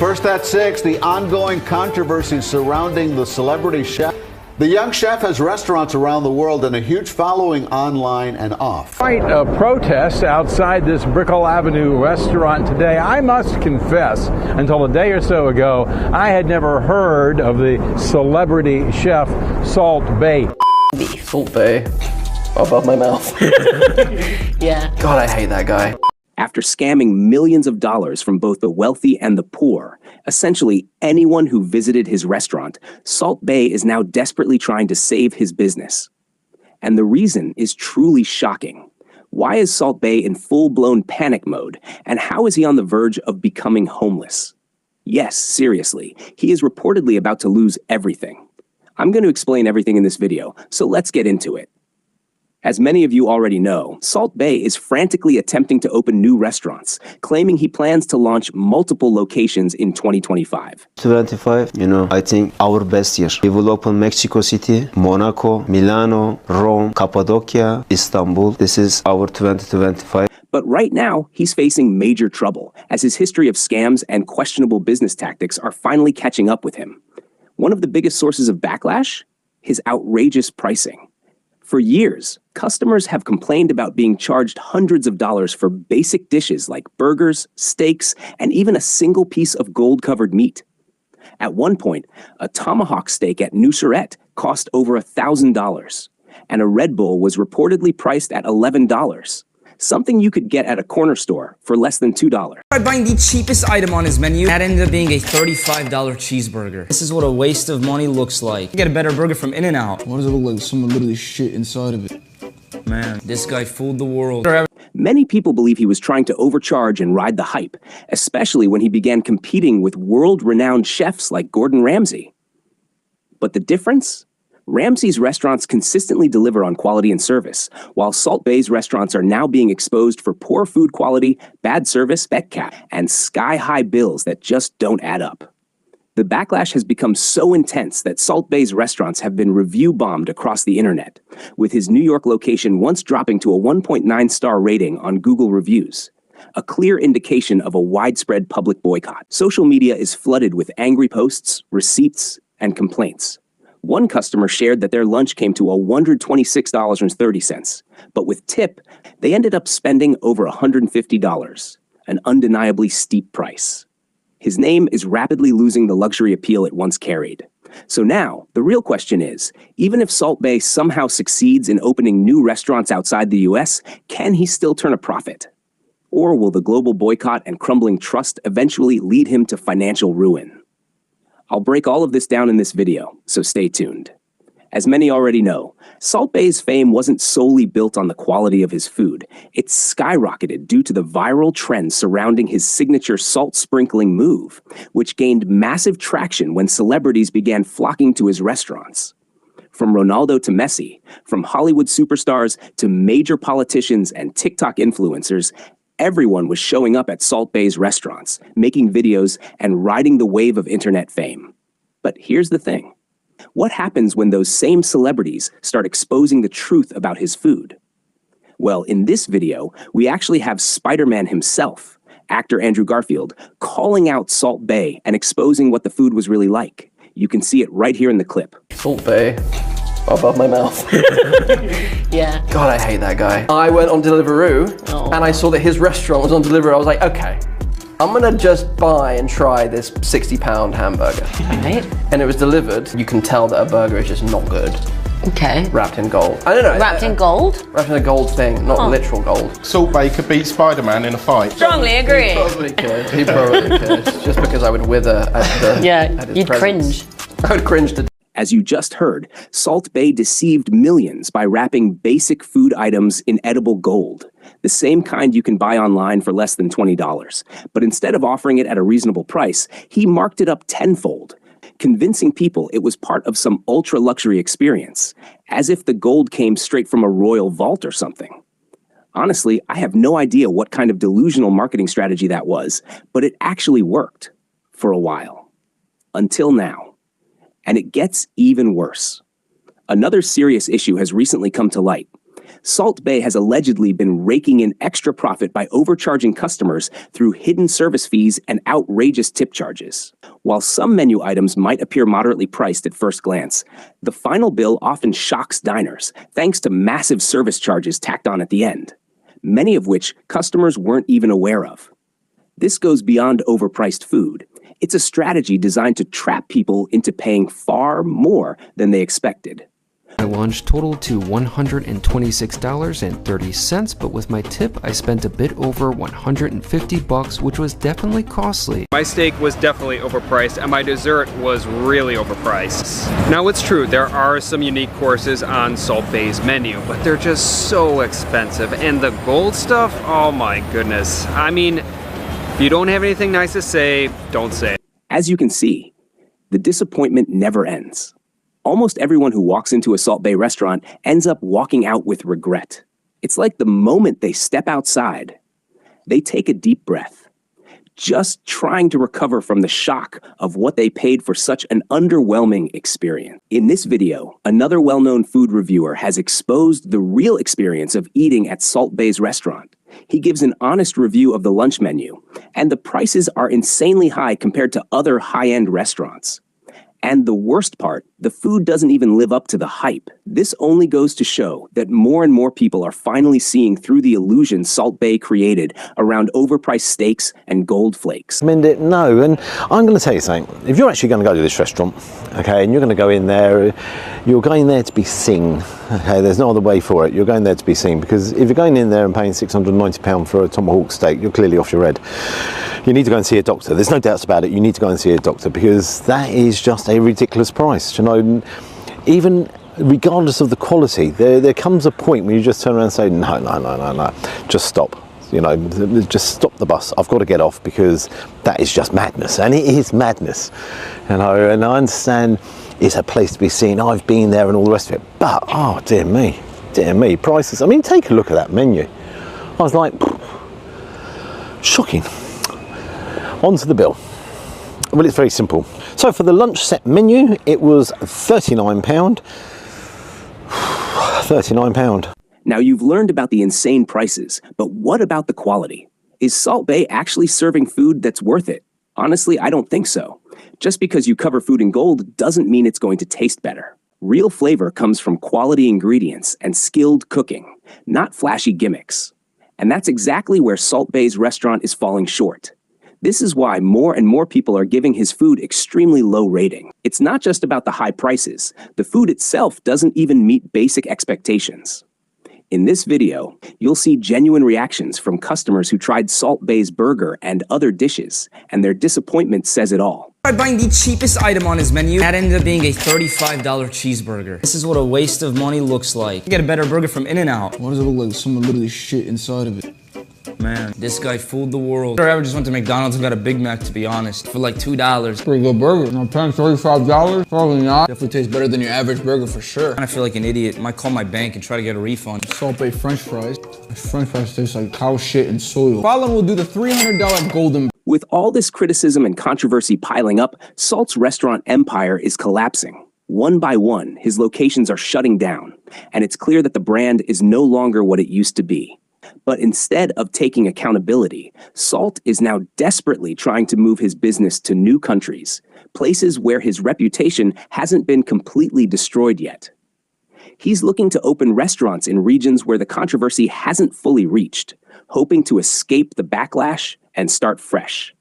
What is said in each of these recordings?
First at 6, the ongoing controversies surrounding the celebrity chef. The young chef has restaurants around the world and a huge following online and off. Quite a protest outside this Brickell Avenue restaurant today. I must confess, until a day or so ago, I had never heard of the celebrity chef Salt Bae. Salt Bae. Above my mouth. Yeah. God, I hate that guy. After scamming millions of dollars from both the wealthy and the poor, essentially anyone who visited his restaurant, Salt Bae is now desperately trying to save his business. And the reason is truly shocking. Why is Salt Bae in full-blown panic mode, and how is he on the verge of becoming homeless? Yes, seriously, he is reportedly about to lose everything. I'm going to explain everything in this video, so let's get into it. As many of you already know, Salt Bae is frantically attempting to open new restaurants, claiming he plans to launch multiple locations in 2025. 25, I think our best year. We will open Mexico City, Monaco, Milano, Rome, Cappadocia, Istanbul. This is our 2025. But right now, he's facing major trouble, as his history of scams and questionable business tactics are finally catching up with him. One of the biggest sources of backlash? His outrageous pricing. For years, customers have complained about being charged hundreds of dollars for basic dishes like burgers, steaks, and even a single piece of gold-covered meat. At one point, a tomahawk steak at Nusret cost over $1,000, and a Red Bull was reportedly priced at $11, something you could get at a corner store for less than $2. By buying the cheapest item on his menu, that ended up being a $35 cheeseburger. This is what a waste of money looks like. You get a better burger from In-N-Out. Why does it look like someone literally shit inside of it? Man, this guy fooled the world. Many people believe he was trying to overcharge and ride the hype, especially when he began competing with world-renowned chefs like Gordon Ramsay. But the difference? Ramsay's restaurants consistently deliver on quality and service, while Salt Bae's restaurants are now being exposed for poor food quality, bad service, spec cap, and sky-high bills that just don't add up. The backlash has become so intense that Salt Bae's restaurants have been review-bombed across the internet, with his New York location once dropping to a 1.9-star rating on Google reviews, a clear indication of a widespread public boycott. Social media is flooded with angry posts, receipts, and complaints. One customer shared that their lunch came to $126.30, but with tip, they ended up spending over $150, an undeniably steep price. His name is rapidly losing the luxury appeal it once carried. So now, the real question is, even if Salt Bae somehow succeeds in opening new restaurants outside the US, can he still turn a profit? Or will the global boycott and crumbling trust eventually lead him to financial ruin? I'll break all of this down in this video, so stay tuned. As many already know, Salt Bae's fame wasn't solely built on the quality of his food. It skyrocketed due to the viral trend surrounding his signature salt sprinkling move, which gained massive traction when celebrities began flocking to his restaurants. From Ronaldo to Messi, from Hollywood superstars to major politicians and TikTok influencers, everyone was showing up at Salt Bae's restaurants, making videos, and riding the wave of internet fame. But here's the thing. What happens when those same celebrities start exposing the truth about his food? Well, in this video, we actually have Spider-Man himself, actor Andrew Garfield, calling out Salt Bae and exposing what the food was really like. You can see it right here in the clip. Salt Bae. Above my mouth. Yeah. God, I hate that guy. I went on Deliveroo and I saw that his restaurant was on Deliveroo. I was like, okay, I'm gonna just buy and try this £60 hamburger. Right. And it was delivered. You can tell that a burger is just not good. Okay. Wrapped in gold. I don't know. Wrapped in gold? Wrapped in a gold thing, not literal gold. Salt Bae could beat Spider-Man in a fight. Strongly agree. He probably could. He probably could. Just because I would wither at the at his you'd presence. cringe. I would cringe to. As you just heard, Salt Bae deceived millions by wrapping basic food items in edible gold, the same kind you can buy online for less than $20. But instead of offering it at a reasonable price, he marked it up tenfold, convincing people it was part of some ultra-luxury experience, as if the gold came straight from a royal vault or something. Honestly, I have no idea what kind of delusional marketing strategy that was, but it actually worked for a while. Until now. And it gets even worse. Another serious issue has recently come to light. Salt Bae has allegedly been raking in extra profit by overcharging customers through hidden service fees and outrageous tip charges. While some menu items might appear moderately priced at first glance, the final bill often shocks diners thanks to massive service charges tacked on at the end, many of which customers weren't even aware of. This goes beyond overpriced food. It's a strategy designed to trap people into paying far more than they expected. My lunch totaled to $126.30, but with my tip, I spent a bit over $150, which was definitely costly. My steak was definitely overpriced, and my dessert was really overpriced. Now, it's true, there are some unique courses on Salt Bae's menu, but they're just so expensive. And the gold stuff, oh my goodness. I mean, if you don't have anything nice to say, don't say it. As you can see, the disappointment never ends. Almost everyone who walks into a Salt Bae restaurant ends up walking out with regret. It's like the moment they step outside, they take a deep breath, just trying to recover from the shock of what they paid for such an underwhelming experience. In this video, another well-known food reviewer has exposed the real experience of eating at Salt Bae's restaurant. He gives an honest review of the lunch menu, and the prices are insanely high compared to other high-end restaurants. And the worst part, the food doesn't even live up to the hype. This only goes to show that more and more people are finally seeing through the illusion Salt Bae created around overpriced steaks and gold flakes. No, and I'm going to tell you something. If you're actually going to go to this restaurant, okay, and you're going to go in there, you're going there to be seen, okay, there's no other way for it. You're going there to be seen, because if you're going in there and paying £690 for a tomahawk steak, you're clearly off your head. You need to go and see a doctor. There's no doubts about it. You need to go and see a doctor, because that is just a ridiculous price. You know, even regardless of the quality, there comes a point when you just turn around and say, no, just stop. You know, just stop the bus. I've got to get off, because that is just madness. And it is madness. You know, and I understand it's a place to be seen. I've been there and all the rest of it. But, oh, dear me, prices. I mean, take a look at that menu. I was like, shocking. On to the bill. Well, it's very simple. So for the lunch set menu, it was £39. £39. Now, you've learned about the insane prices, but what about the quality? Is Salt Bae actually serving food that's worth it? Honestly, I don't think so. Just because you cover food in gold doesn't mean it's going to taste better. Real flavor comes from quality ingredients and skilled cooking, not flashy gimmicks. And that's exactly where Salt Bae's restaurant is falling short. This is why more and more people are giving his food extremely low rating. It's not just about the high prices. The food itself doesn't even meet basic expectations. In this video, you'll see genuine reactions from customers who tried Salt Bae's burger and other dishes, and their disappointment says it all. By buying the cheapest item on his menu, that ended up being a $35 cheeseburger. This is what a waste of money looks like. You get a better burger from In-N-Out. Why does it look like someone literally shit inside of it? Man, this guy fooled the world. I ever just went to McDonald's and got a Big Mac, to be honest, for like $2. Pretty good burger. I'm paying $35? Probably not. Definitely tastes better than your average burger for sure. I feel like an idiot. Might call my bank and try to get a refund. Salt Bae French fries. French fries taste like cow shit and soil. Fallon will do the $300 golden. With all this criticism and controversy piling up, Salt's restaurant empire is collapsing. One by one, his locations are shutting down, and it's clear that the brand is no longer what it used to be. But instead of taking accountability, Salt is now desperately trying to move his business to new countries, places where his reputation hasn't been completely destroyed yet. He's looking to open restaurants in regions where the controversy hasn't fully reached, hoping to escape the backlash and start fresh.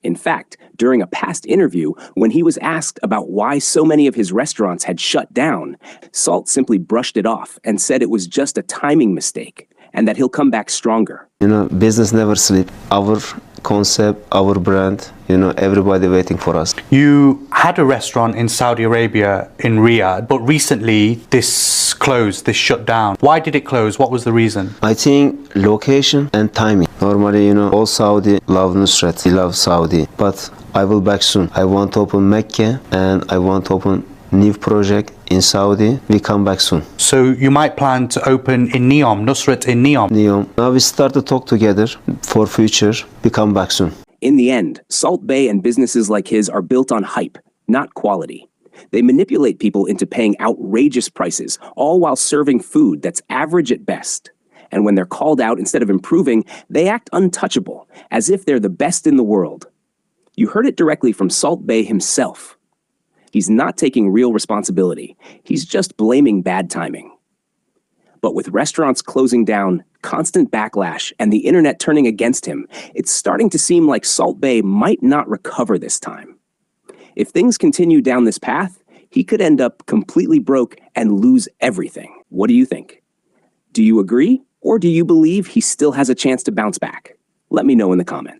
In fact, during a past interview, when he was asked about why so many of his restaurants had shut down, Salt simply brushed it off and said it was just a timing mistake, and that he'll come back stronger. You know, business never sleeps. Our concept, our brand, you know, everybody waiting for us. You had a restaurant in Saudi Arabia, in Riyadh, but recently this closed, this shut down. Why did it close? What was the reason? I think location and timing. Normally, you know, all Saudi love Nusret, they love Saudi, but I will back soon. I want to open Mecca and I want to open new project in Saudi. We come back soon. So you might plan to open in Neom, Nusret in Neom? Neom. Now we start to talk together for future. We come back soon. In the end, Salt Bae and businesses like his are built on hype, not quality. They manipulate people into paying outrageous prices, all while serving food that's average at best. And when they're called out, instead of improving, they act untouchable, as if they're the best in the world. You heard it directly from Salt Bae himself. He's not taking real responsibility. He's just blaming bad timing. But with restaurants closing down, constant backlash, and the internet turning against him, it's starting to seem like Salt Bae might not recover this time. If things continue down this path, he could end up completely broke and lose everything. What do you think? Do you agree, or do you believe he still has a chance to bounce back? Let me know in the comments.